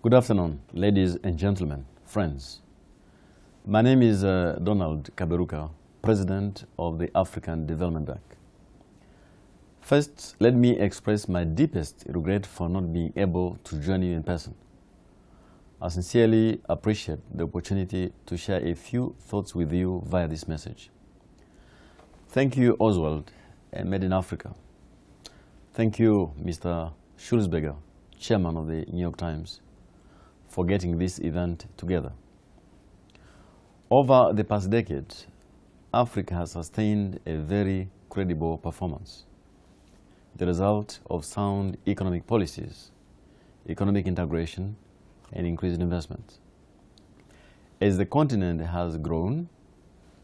Good afternoon, ladies and gentlemen, friends. My name is Donald Kaberuka, President of the African Development Bank. First, let me express my deepest regret for not being able to join you in person. I sincerely appreciate the opportunity to share a few thoughts with you via this message. Thank you, Oswald and Made in Africa. Thank you, Mr. Schulzberger, Chairman of the New York Times, for getting this event together. Over the past decade, Africa has sustained a very credible performance, the result of sound economic policies, economic integration, and increased investment. As the continent has grown,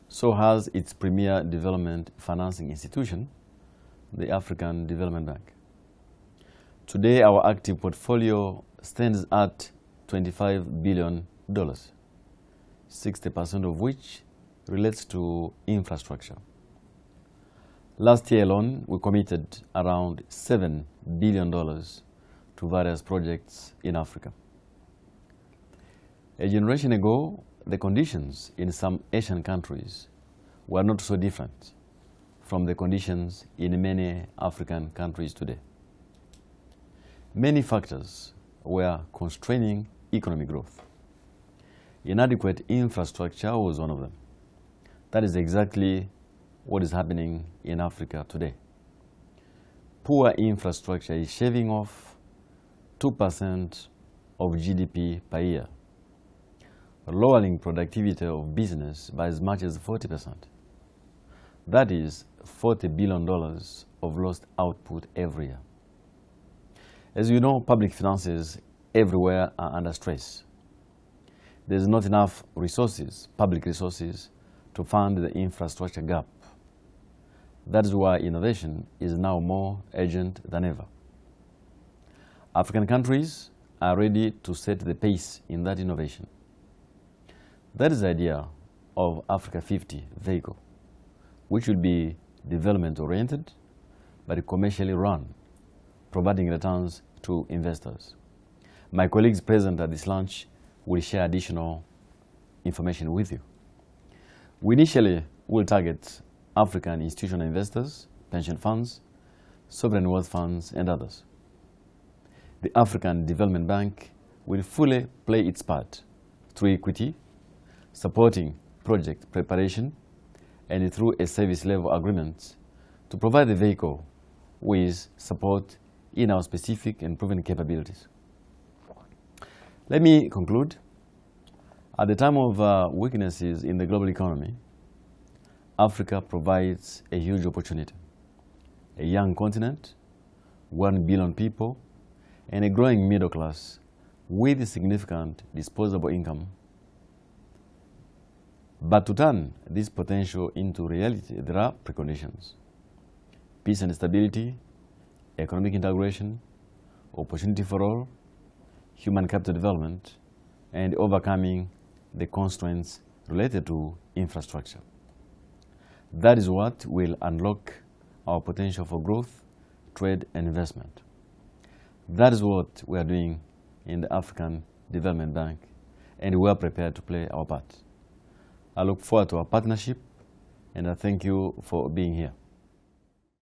so has its premier development financing institution, the African Development Bank. Today, our active portfolio stands at $25 billion, 60% of which relates to infrastructure. Last year alone, we committed around $7 billion to various projects in Africa. A generation ago, the conditions in some Asian countries were not so different from the conditions in many African countries today. Many factors were constraining economic growth. Inadequate infrastructure was one of them. That is exactly what is happening in Africa today. Poor infrastructure is shaving off 2% of GDP per year, lowering productivity of business by as much as 40%. That is $40 billion of lost output every year. As you know, public finances everywhere are under stress. There's not enough resources, public resources, to fund the infrastructure gap. That is why innovation is now more urgent than ever. African countries are ready to set the pace in that innovation. That is the idea of Africa 50 vehicle, which will be development-oriented but commercially run, providing returns to investors. My colleagues present at this launch will share additional information with you. We initially will target African institutional investors, pension funds, sovereign wealth funds, and others. The African Development Bank will fully play its part through equity, supporting project preparation, and through a service level agreement to provide the vehicle with support in our specific and proven capabilities. Let me conclude. At the time of weaknesses in the global economy, Africa provides a huge opportunity. A young continent, 1 billion people, and a growing middle class with significant disposable income. But to turn this potential into reality, there are preconditions: peace and stability, economic integration, opportunity for all, human capital development, and overcoming the constraints related to infrastructure. That is what will unlock our potential for growth, trade, and investment. That is what we are doing in the African Development Bank, and we are prepared to play our part. I look forward to our partnership, and I thank you for being here.